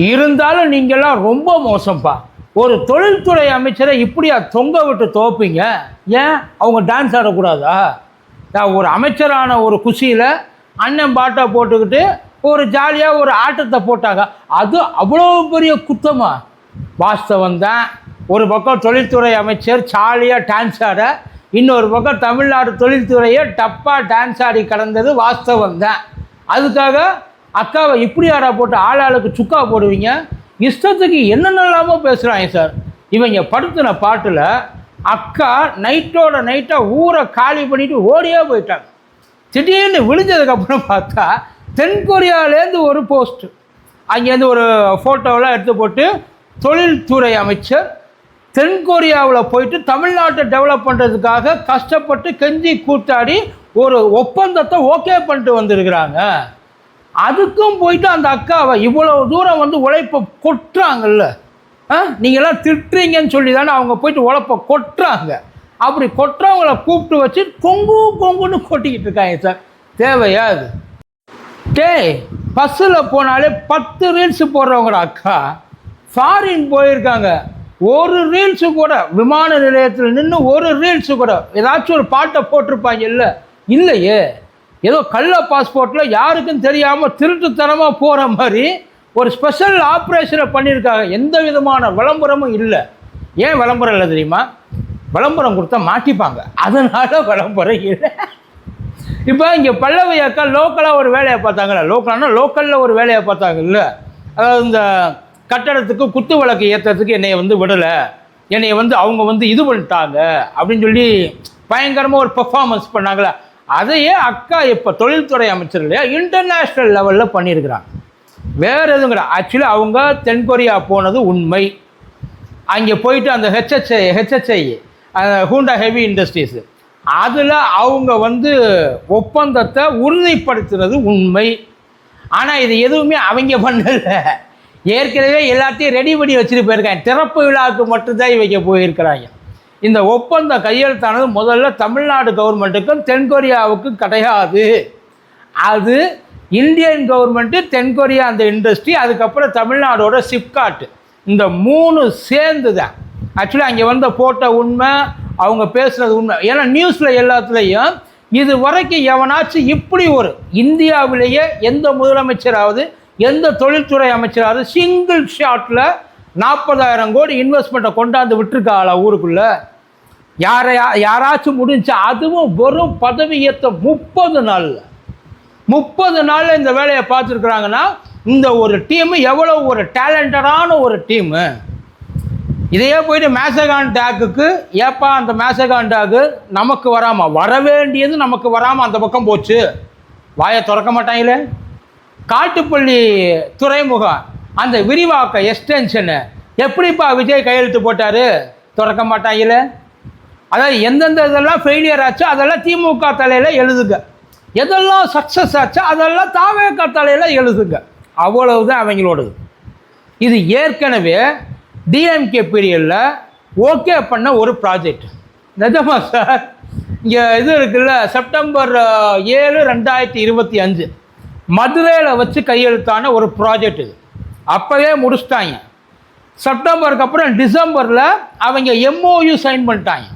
இருந்தாலும் நீங்கள்லாம் ரொம்ப மோசம்ப்பா. ஒரு தொழில்துறை அமைச்சரை இப்படியா தொங்க விட்டு துவப்பீங்க? ஏன் அவங்க டான்ஸ் ஆடக்கூடாதா? ஒரு அமைச்சரான ஒரு குஷியில் அண்ணன் பாட்டை போட்டுக்கிட்டு ஒரு ஜாலியாக ஒரு ஆட்டத்தை போட்டாங்க. அது அவ்வளோ பெரிய குத்தமா? வாஸ்தவம் தான். ஒரு பக்கம் தொழில்துறை அமைச்சர் ஜாலியாக டான்ஸ் ஆட, இன்னொரு பக்கம் தமிழ்நாடு தொழில்துறையை டப்பாக டான்ஸ் ஆடி கடந்தது வாஸ்தவம் தான். அதுக்காக அக்காவை இப்படி ஆடா போட்டு ஆளாளுக்கு சுக்கா போடுவீங்க? இஷ்டத்துக்கு என்னென்னலாமோ பேசுகிறாங்க சார். இவங்க படுத்தின பாட்டில் அக்கா நைட்டோட நைட்டாக ஊரை காலி பண்ணிவிட்டு ஓடியே போயிட்டாங்க. திடீர்னு விழிஞ்சதுக்கப்புறம் பார்த்தா தென்கொரியாவிலேருந்து ஒரு போஸ்ட்டு, அங்கேருந்து ஒரு ஃபோட்டோவெலாம் எடுத்து போட்டு தொழில்துறை அமைச்சர் தென்கொரியாவில் போயிட்டு தமிழ்நாட்டை டெவலப் பண்ணுறதுக்காக கஷ்டப்பட்டு கெஞ்சி கூத்தாடி ஒரு ஒப்பந்தத்தை ஓகே பண்ணிட்டு வந்திருக்கிறாங்க. அதுக்கும் போயிட்டு அந்த அக்காவை இவ்வளோ தூரம் வந்து உழைப்பை கொட்டுறாங்கல்ல. நீங்களாம் திட்டுறீங்கன்னு சொல்லி தானே அவங்க போயிட்டு உழைப்பை கொட்டுறாங்க. அப்படி கொட்டுறவங்களை கூப்பிட்டு வச்சு கொங்குன்னு கொட்டிக்கிட்டு இருக்காங்க சார். தேவையா அது? பஸ்ஸில் போனாலே 10 ரீல்ஸு போடுறவங்கள அக்கா ஃபாரின் போயிருக்காங்க. ஒரு ரீல்ஸு கூட விமான நிலையத்தில் நின்று ஒரு ரீல்ஸு கூட ஏதாச்சும் ஒரு பாட்டை போட்டிருப்பாங்க. இல்லையே. ஏதோ கள்ள பாஸ்போர்ட்டில் யாருக்கும் தெரியாமல் திருட்டுத்தனமாக போகிற மாதிரி ஒரு ஸ்பெஷல் ஆப்ரேஷனை பண்ணியிருக்காங்க. எந்த விதமான விளம்பரமும் இல்லை. ஏன் விளம்பரம் இல்லை தெரியுமா? விளம்பரம் கொடுத்தா மாட்டிப்பாங்க, அதனால் விளம்பரம் இல்லை. இப்போ இங்கே பல்லவி அக்கா லோக்கலாக ஒரு வேலையை பார்த்தாங்களே, லோக்கலில் ஒரு வேலையை பார்த்தாங்கல்ல. அதாவது இந்த கட்டடத்துக்கு குத்து விளக்கு ஏற்றுறதுக்கு என்னை வந்து விடலை, என்னை வந்து அவங்க வந்து இது பண்ணிட்டாங்க அப்படின்னு சொல்லி பயங்கரமாக ஒரு பெர்ஃபார்மன்ஸ் பண்ணாங்களே. அதையே அக்கா இப்போ தொழில்துறை அமைச்சர் இல்லையா, இன்டர்நேஷ்னல் லெவலில் பண்ணியிருக்கிறாங்க. வேறு எதுவும் கிடையாது. ஆக்சுவலி அவங்க தென்கொரியா போனது உண்மை. அங்கே போயிட்டு அந்த ஹெச்ஹெச்ஐ ஹூண்டா ஹெவி இண்டஸ்ட்ரீஸு அதில் அவங்க வந்து ஒப்பந்தத்தை உறுதிப்படுத்துறது உண்மை. ஆனால் இது எதுவுமே அவங்க பண்ணலை. ஏற்கனவே எல்லாத்தையும் ரெடி பண்ணி வச்சுட்டு போயிருக்காங்க. திறப்பு விழாவுக்கு மட்டும்தான் இவங்க போயிருக்கிறாங்க. இந்த ஒப்பந்தம் கையெழுத்தானது முதல்ல தமிழ்நாடு கவர்மெண்ட்டுக்கும் தென்கொரியாவுக்கும் கிடையாது. அது இந்தியன் கவர்மெண்ட்டு, தென்கொரியா அந்த இண்டஸ்ட்ரி, அதுக்கப்புறம் தமிழ்நாடோட சிப்காட், இந்த 3 சேர்ந்து தான். ஆக்சுவலி அங்கே வந்த போட்ட உண்மை, அவங்க பேசுகிறது உண்மை. ஏன்னா நியூஸில் எல்லாத்துலேயும் இது வரைக்கும் எவனாச்சும் இப்படி ஒரு இந்தியாவிலேயே எந்த முதலமைச்சராவது எந்த தொழில்துறை அமைச்சராவது சிங்கிள் ஷாட்டில் 40,000 கோடி இன்வெஸ்ட்மெண்ட்டை கொண்டாந்து விட்டுருக்காளா ஊருக்குள்ளே? யாராச்சும் முடிஞ்சா? அதுவும் வெறும் பதவியேற்ற 30 நாளில் இந்த வேலையை பார்த்துருக்குறாங்கன்னா இந்த ஒரு டீமு எவ்வளோ ஒரு டேலண்டடான ஒரு டீமு. இதையே போயிட்டு மேசகான் டேக்குக்கு ஏப்பா அந்த மேசகான் டேக்கு நமக்கு வராமல், வர வேண்டியது நமக்கு வராமல் அந்த பக்கம் போச்சு, வாயை திறக்க மாட்டாங்களே. காட்டுப்பள்ளி துறைமுகம் அந்த விரிவாக்க எக்ஸ்டென்ஷனு எப்படிப்பா விஜய் கையெழுத்து போட்டார், திறக்க மாட்டாங்களே. அதாவது எந்தெந்த இதெல்லாம் ஃபெயிலியர் ஆச்சோ அதெல்லாம் திமுக தலையில் எழுதுங்க, எதெல்லாம் சக்ஸஸ் ஆச்சோ அதெல்லாம் தாவேக தலையில் எழுதுங்க. அவ்வளவுதான் அவங்களோடது. இது ஏற்கனவே டிஎம்கே பீரியடில் ஓகே பண்ண ஒரு ப்ராஜெக்ட். நிஜமா சார்? இங்கே இது இருக்குல்ல, செப்டம்பர் 7, 2025 மதுரையில் வச்சு கையெழுத்தான ஒரு ப்ராஜெக்ட். இது அப்போவே முடிச்சிட்டாங்க. செப்டம்பருக்கு அப்புறம் டிசம்பரில் அவங்க எம்ஓயு சைன் பண்ணிட்டாங்க.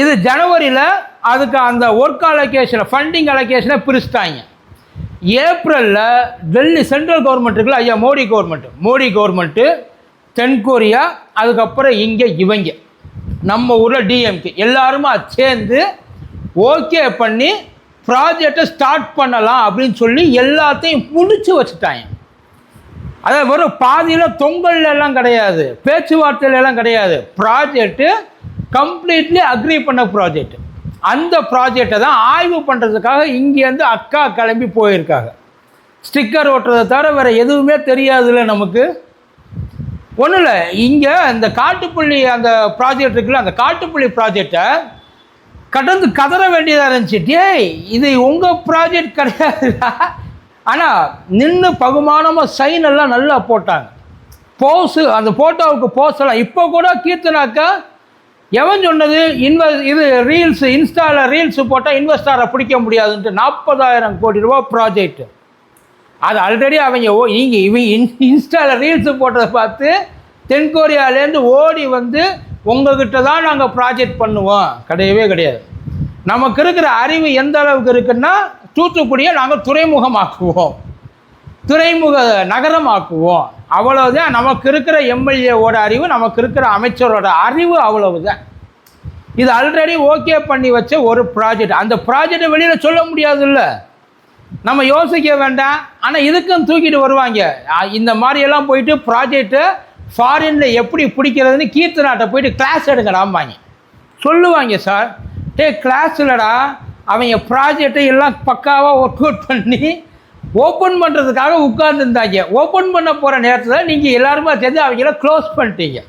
இது ஜனவரியில் அதுக்கு அந்த ஒர்க் அலோகேஷனை, ஃபண்டிங் அலோகேஷனை பிரிச்சுட்டாங்க. ஏப்ரலில் டெல்லி சென்ட்ரல் கவர்மெண்ட் இருக்குல்ல, ஐயா மோடி கவர்மெண்ட்டு, தென்கொரியா, அதுக்கப்புறம் இங்கே இவங்க நம்ம ஊரில் டிஎம்கே எல்லாருமா சேர்ந்து ஓகே பண்ணி ப்ராஜெக்டை ஸ்டார்ட் பண்ணலாம் அப்படின்னு சொல்லி எல்லாத்தையும் முடிச்சு வச்சுட்டாங்க. அதாவது வெறும் பாதியில் தொங்கல்லாம் கிடையாது, பேச்சுவார்த்தையிலலாம் கிடையாது. ப்ராஜெக்டு கம்ப்ளீட்லி அக்ரி பண்ண ப்ராஜெக்ட். அந்த ப்ராஜெக்டை தான் ஆய்வு பண்ணுறதுக்காக இங்கேருந்து அக்கா கிளம்பி போயிருக்காங்க. ஸ்டிக்கர் ஓட்டுறதை தவிர வேறு எதுவுமே தெரியாதுல்ல நமக்கு. ஒன்றும் இல்லை, இங்கே இந்த காட்டுப்பள்ளி அந்த ப்ராஜெக்ட் இருக்குல்ல, அந்த காட்டுப்பள்ளி ப்ராஜெக்டை கடந்து கதற வேண்டியதாக இருந்துச்சு. இது உங்கள் ப்ராஜெக்ட் கிடையாதுடா. ஆனால் நின்று பகுமானமாக சைன் எல்லாம் நல்லா போட்டாங்க. போஸு, அந்த ஃபோட்டோவுக்கு போஸ் எல்லாம் இப்போ கூட கீர்த்தனாக்கா எவன் சொன்னது இது ரீல்ஸு, இன்ஸ்டாவில் ரீல்ஸு போட்டால் இன்வெஸ்டாரை பிடிக்க முடியாதுன்ட்டு 40,000 கோடி ரூபா ப்ராஜெக்ட். அது ஆல்ரெடி அவங்க இவங்க இன்ஸ்டாவில் ரீல்ஸு போட்டதை பார்த்து தென்கொரியாவிலேருந்து ஓடி வந்து உங்ககிட்ட தான் நாங்கள் ப்ராஜெக்ட் பண்ணுவோம். கிடையவே கிடையாது. நமக்கு இருக்கிற அறிவு எந்த அளவுக்கு இருக்குன்னா, தூத்துக்குடியை நாங்கள் துறைமுகமாக்குவோம், துறைமுக நகரமாக்குவோம். அவ்வளவுதான் நமக்கு இருக்கிற எம்எல்ஏவோட அறிவு, நமக்கு இருக்கிற அமைச்சரோட அறிவு, அவ்வளவுதான். இது ஆல்ரெடி ஓகே பண்ணி வச்ச ஒரு ப்ராஜெக்ட். அந்த ப்ராஜெக்டை வெளியில் சொல்ல முடியாது இல்லை, நம்ம யோசிக்க வேண்டாம். ஆனால் இதுக்கும் தூக்கிட்டு வருவாங்க. இந்த மாதிரியெல்லாம் போயிட்டு ப்ராஜெக்டை ஃபாரினில் எப்படி பிடிக்கிறதுன்னு கீர்த்தனாட்ட போயிட்டு கிளாஸ் எடுக்கலாம்பாங்க, சொல்லுவாங்க. சார் கிளாஸ் இல்லைடா, அவங்க ப்ராஜெக்டை எல்லாம் பக்காவாக ஒர்க் அவுட் பண்ணி ஓப்பன் பண்ணுறதுக்காக உட்கார்ந்துருந்தாங்க. ஓப்பன் பண்ண போகிற நேரத்தில் நீங்கள் எல்லாருமே சேர்ந்து அவங்கள க்ளோஸ் பண்ணிட்டீங்க.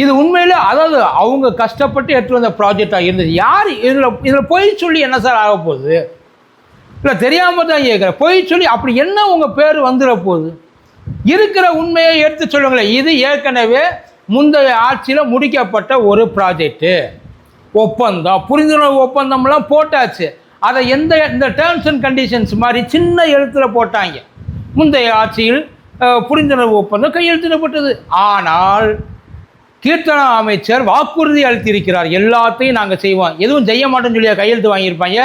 இது உண்மையிலே அதாவது அவங்க கஷ்டப்பட்டு எடுத்து வந்த ப்ராஜெக்டாக இருந்தது. யார் இதில் பொய் சொல்லி என்ன சார் ஆக போகுது? இல்லை தெரியாமல் தான் கேட்குறேன். பொய் சொல்லி அப்படி என்ன உங்கள் பேர் வந்துட போகுது? இருக்கிற உண்மையை எடுத்து சொல்லுங்களேன். இது ஏற்கனவே முந்தைய ஆட்சியில் முடிக்கப்பட்ட ஒரு ப்ராஜெக்டு, ஒப்பந்தம், புரிந்துணர்வு ஒப்பந்தம்லாம் போட்டாச்சு. அதை இந்த டேர்ம்ஸ் அண்ட் கண்டிஷன்ஸ் மாதிரி சின்ன எழுத்தில் போட்டாங்க. முந்தைய ஆட்சியில் புரிந்துணர்வு ஒப்பந்தம் கையெழுத்திடப்பட்டது. ஆனால் கீர்த்தனா அமைச்சர் வாக்குறுதி அளித்திருக்கிறார், எல்லாத்தையும் நாங்கள் செய்வோம். எதுவும் செய்ய மாட்டோம்னு சொல்லியா கையெழுத்து வாங்கியிருப்பாங்க?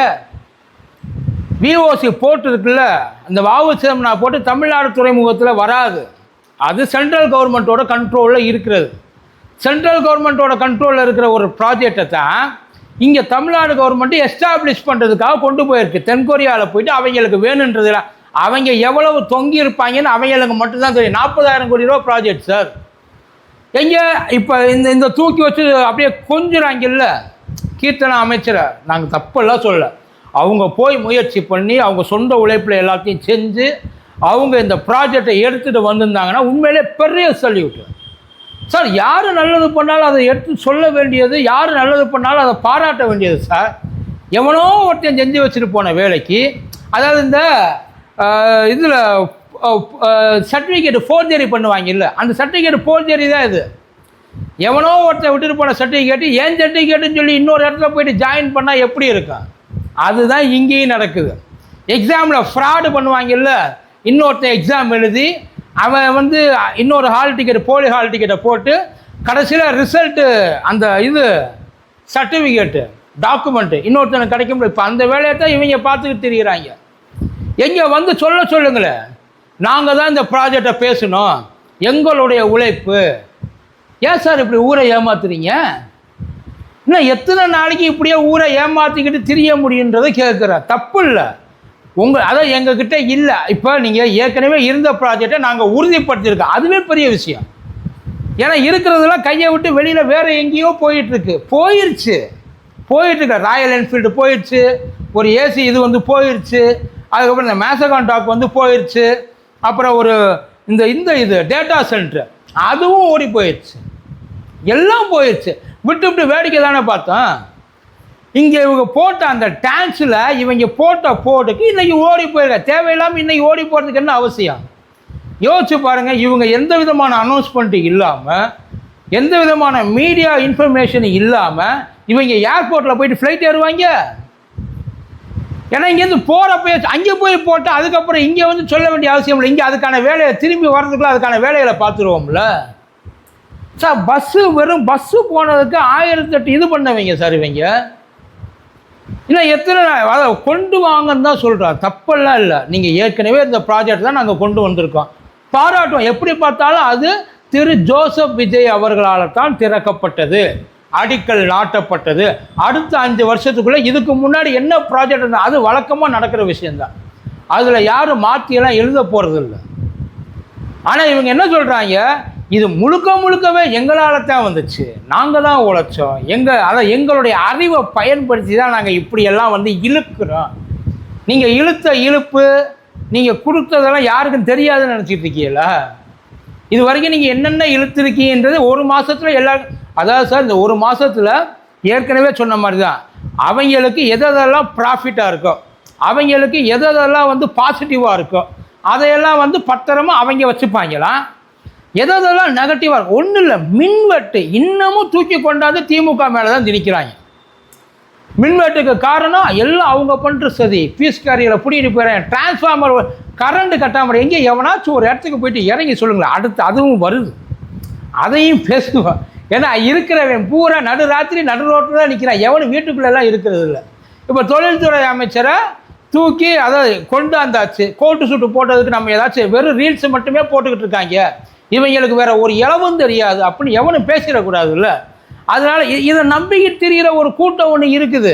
விஓசி போட்டு இருக்குல்ல, அந்த வாவுசிதம்னா போட்டு தமிழ்நாடு துறைமுகத்தில் வராது. அது சென்ட்ரல் கவர்மெண்ட்டோட கண்ட்ரோலில் இருக்கிறது. சென்ட்ரல் கவர்மெண்ட்டோட கண்ட்ரோலில் இருக்கிற ஒரு ப்ராஜெக்டை தான் இங்கே தமிழ்நாடு கவர்மெண்ட்டு எஸ்டாப்ளிஷ் பண்ணுறதுக்காக கொண்டு போயிருக்கு. தென்கொரியாவில் போயிட்டு அவங்களுக்கு வேணுன்றதுல அவங்க எவ்வளவு தொங்கி இருப்பாங்கன்னு அவங்களுக்கு மட்டும்தான் தெரியும். 40,000 கோடி ரூபா ப்ராஜெக்ட் சார். எங்கே இப்போ இந்த தூக்கி வச்சு அப்படியே கொஞ்சிறாங்கல்ல கீர்த்தனா அமைச்சரை. நாங்கள் தப்பெல்லாம் சொல்ல, அவங்க போய் முயற்சி பண்ணி அவங்க சொந்த உழைப்பில் எல்லாத்தையும் செஞ்சு அவங்க இந்த ப்ராஜெக்டை எடுத்துகிட்டு வந்திருந்தாங்கன்னா உண்மையிலே பெரிய சல்யூட் சார். யார் நல்லது பண்ணாலும் அதை எடுத்து சொல்ல வேண்டியது, யார் நல்லது பண்ணாலும் அதை பாராட்ட வேண்டியது சார். எவனோ ஒருத்தன் செஞ்சு வச்சுட்டு போன வேலைக்கு, அதாவது இந்த இதில் சர்டிஃபிகேட் ஃபோர்ஜரி பண்ணுவாங்க இல்லை, அந்த சர்டிஃபிகேட் ஃபோர்ஜரி தான் இது. எவனோ ஒருத்தன் விட்டுட்டு போன சர்டிஃபிகேட்டு ஏன் சர்டிஃபிகேட்டுன்னு சொல்லி இன்னொரு இடத்துல போயிட்டு ஜாயின் பண்ணால் எப்படி இருக்கும்? அதுதான் இங்கேயும் நடக்குது. எக்ஸாமில் ஃப்ராடு பண்ணுவாங்க இல்லை, இன்னொருத்தன் எக்ஸாம் எழுதி அவன் வந்து இன்னொரு ஹால் டிக்கெட், போலி ஹால் டிக்கெட்டை போட்டு கடைசியில் ரிசல்ட்டு அந்த இது சர்டிஃபிகேட்டு டாக்குமெண்ட்டு இன்னொருத்தனுக்கு கிடைக்க முடியும். இப்போ அந்த வேலையை தான் இவங்க பார்த்துக்கிட்டு தெரிகிறாங்க. எங்கே வந்து சொல்லுங்களேன், நாங்கள் தான் இந்த ப்ராஜெக்டை பேசணும், எங்களுடைய உழைப்பு. ஏன் சார் இப்படி ஊரை ஏமாத்துறீங்க? இன்னும் எத்தனை நாளைக்கு இப்படியே ஊரை ஏமாற்றிக்கிட்டு திரிய முடியுன்றதை கேட்குறேன். தப்பு இல்லை அதான் எங்ககிட்ட இல்லை. இப்போ நீங்கள் ஏற்கனவே இருந்த ப்ராஜெக்டை நாங்கள் உறுதிப்படுத்தியிருக்கோம், அதுவே பெரிய விஷயம். ஏன்னா இருக்கிறதெல்லாம் கையை விட்டு வெளியில் வேறு எங்கேயோ போயிட்டுருக்கு. ராயல் என்ஃபீல்டு போயிடுச்சு, ஒரு ஏசி இது வந்து போயிடுச்சு, அதுக்கப்புறம் இந்த மேசகான் டாக் வந்து போயிடுச்சு, அப்புறம் ஒரு இந்த இது டேட்டா சென்டர் அதுவும் ஓடி போயிடுச்சு, எல்லாம் போயிடுச்சு. விட்டு வேடிக்கை தானே பார்த்தோம். இங்கே இவங்க போட்ட அந்த டான்ஸில் இவங்க போட்ட போட்டுக்கு இன்றைக்கி ஓடி போயிருக்க, தேவையில்லாமல் இன்றைக்கி ஓடி போகிறதுக்கு என்ன அவசியம்? யோசிச்சு பாருங்கள். இவங்க எந்த விதமான அனௌன்ஸ்மெண்ட்டு இல்லாமல், எந்த விதமான மீடியா இன்ஃபர்மேஷன் இல்லாமல் இவங்க ஏர்போர்ட்டில் போயிட்டு ஃப்ளைட் ஏறுவாங்க. ஏன்னா இங்கேருந்து போகிறப்ப அங்கே போய் போட்டு அதுக்கப்புறம் இங்கே வந்து சொல்ல வேண்டிய அவசியம் இல்லை. இங்கே அதுக்கான வேலையை திரும்பி வர்றதுக்குள்ள அதுக்கான வேலைகளை பார்த்துருவோம்ல சார். வெறும் பஸ்ஸு போனதுக்கு 1008 இது பண்ணவங்க சார் இவங்க. இல்லை எத்தனை அதை கொண்டு வாங்கன்னு தான் சொல்கிறோம், தப்பெல்லாம் இல்லை. நீங்கள் ஏற்கனவே இந்த ப்ராஜெக்ட் தான் நாங்கள் கொண்டு வந்திருக்கோம், பாராட்டுவோம். எப்படி பார்த்தாலும் அது திரு ஜோசப் விஜய் அவர்களால் தான் திறக்கப்பட்டது, அடிக்கல் நாட்டப்பட்டது. அடுத்த 5 வருஷத்துக்குள்ளே இதுக்கு முன்னாடி என்ன ப்ராஜெக்ட் இருந்தால் அது வழக்கமாக நடக்கிற விஷயந்தான். அதில் யாரும் மாற்றியெல்லாம் எழுத போகிறதில்ல. ஆனால் இவங்க என்ன சொல்கிறாங்க, இது முழுக்கவே எங்களால் தான் வந்துச்சு, நாங்கள் தான் உழைச்சோம், எங்களுடைய அறிவை பயன்படுத்தி தான் நாங்கள் இப்படியெல்லாம் வந்து இழுக்கிறோம். நீங்கள் இழுத்த இழுப்பு, நீங்கள் கொடுத்ததெல்லாம் யாருக்கும் தெரியாதுன்னு நினச்சிட்டு இருக்கீங்களா? இது வரைக்கும் நீங்கள் என்னென்ன இழுத்துருக்கீன்றது ஒரு மாதத்தில் எல்லாரும், அதாவது சார் இந்த ஒரு மாதத்தில் ஏற்கனவே சொன்ன மாதிரி தான் அவங்களுக்கு எதெல்லாம் ப்ராஃபிட்டாக இருக்கோ, அவங்களுக்கு எதெல்லாம் வந்து பாசிட்டிவாக இருக்கோ அதையெல்லாம் வந்து பத்திரமா அவங்க வச்சுப்பாங்களாம். எதெல்லாம் நெகட்டிவாக இருக்கும் ஒன்றும் இல்லை. மின்வெட்டு இன்னமும் தூக்கி கொண்டாந்து திமுக மேலே தான் திணிக்கிறாங்க. மின்வெட்டுக்கு காரணம் எல்லாம் அவங்க பண்ணுற சதி. பீஸ் கேரியரை பிடிக்கிட்டு போயிடுறேன், டிரான்ஸ்ஃபார்மர் கரண்ட் கட்டாமல் எங்கே எவனாச்சும் ஒரு இடத்துக்கு போயிட்டு இறங்கி சொல்லுங்களேன். அடுத்து அதுவும் வருது, அதையும் பேசுவான். ஏன்னா இருக்கிறவன் பூரா நடு ராத்திரி நடு ரோட்டில் தான் நிற்கிறான், எவனும் வீட்டுக்குள்ளெல்லாம் இருக்கிறது இல்லை. இப்போ தொழில்துறை அமைச்சரை தூக்கி அதை கொண்டாந்தாச்சு, கோட்டு சூட்டு போட்டதுக்கு நம்ம ஏதாச்சும் வெறும் ரீல்ஸை மட்டுமே போட்டுக்கிட்டு இருக்காங்க, இவங்களுக்கு வேற ஒரு இளவும் தெரியாது அப்படின்னு எவனும் பேசிடக்கூடாதுல்ல. அதனால் இதை நம்பிக்கிட்டு திரிகிற ஒரு கூட்டம் ஒன்று இருக்குது.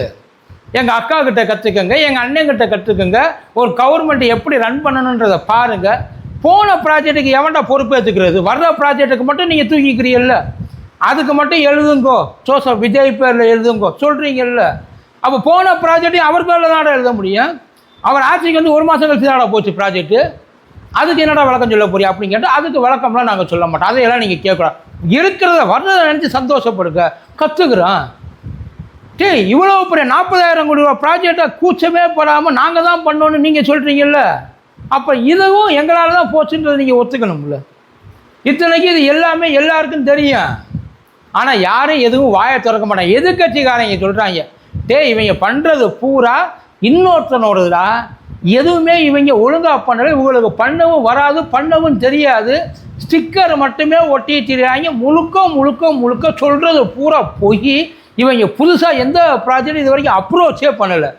எங்கள் அக்கா கிட்ட கற்றுக்கங்க, எங்கள் அண்ணன்கிட்ட கற்றுக்குங்க, ஒரு கவர்மெண்ட் எப்படி ரன் பண்ணணுன்றதை பாருங்கள். போன ப்ராஜெக்ட்டுக்கு எவன்டா பொறுப்பேற்றுக்கிறது? வர்ற ப்ராஜெக்ட்டுக்கு மட்டும் நீங்கள் தூக்கிக்கிறீல்ல, அதுக்கு மட்டும் எழுதுங்கோ, ஜோசப் விஜய் பேரில் எழுதுங்கோ சொல்கிறீங்கல்ல. அப்போ போன ப்ராஜெக்டையும் அவர் பேரில் தானடா எழுத முடியும். அவர் ஆட்சிக்கு வந்து 1 மாதம் கழிச்சு தானடா போச்சு ப்ராஜெக்ட்டு, அதுக்கு என்னடா விளக்கம் சொல்ல போறியா அப்படின்னு கேட்டால் அதுக்கு விளக்கம்லாம் நாங்கள் சொல்ல மாட்டோம். அதையெல்லாம் நீங்கள் கேட்கலாம். இருக்கிறத வர்றதை நினச்சி சந்தோஷப்படுங்க, கற்றுக்குறோம். இவ்வளோ பெரிய 40,000 கோடி ரூபா ப்ராஜெக்டை கூச்சமே படாமல் நாங்கள் தான் பண்ணோன்னு நீங்கள் சொல்கிறீங்கல்ல, அப்போ இதுவும் எங்களால் தான் போச்சுன்றதை நீங்கள் ஒத்துக்கணும்ல. இத்தனைக்கு இது எல்லாமே எல்லாருக்கும் தெரியும், ஆனால் யாரும் எதுவும் வாயை திறக்க மாட்டாங்க. எதிர்கட்சிக்காரங்க சொல்கிறாங்க, இவங்க பண்ணுறது பூரா இன்னொருத்தனோடதுடா, எதுவுமே இவங்க ஒழுங்காக பண்ணலை, இவங்களுக்கு பண்ணவும் வராது, பண்ணவும் தெரியாது, ஸ்டிக்கர் மட்டுமே ஒட்டிட்டுறாங்க, முழுக்க முழுக்க முழுக்க சொல்கிறது பூரா போய். இவங்க புதுசாக எந்த ப்ராஜெக்ட் இது வரைக்கும் அப்ரோச்சே பண்ணலை.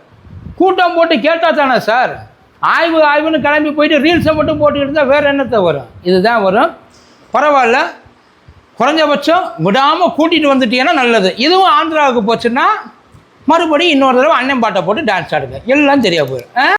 கூட்டம் போட்டு கேட்டால் தானே சார், ஆய்வுன்னு கிளம்பி போயிட்டு ரீல்ஸை மட்டும் போட்டுக்கிட்டு இருந்தால் வேறு என்னத்தை வரும்? இதுதான் வரும். பரவாயில்ல, குறைஞ்சபட்சம் விடாமல் கூட்டிகிட்டு வந்துட்டீங்கன்னா நல்லது. இதுவும் ஆந்திராவுக்கு போச்சுன்னா மறுபடியும் இன்னொரு தடவை அண்ணன் பாட்டை போட்டு டான்ஸ் ஆடுங்க, எல்லாம் சரியாக போயிடும்.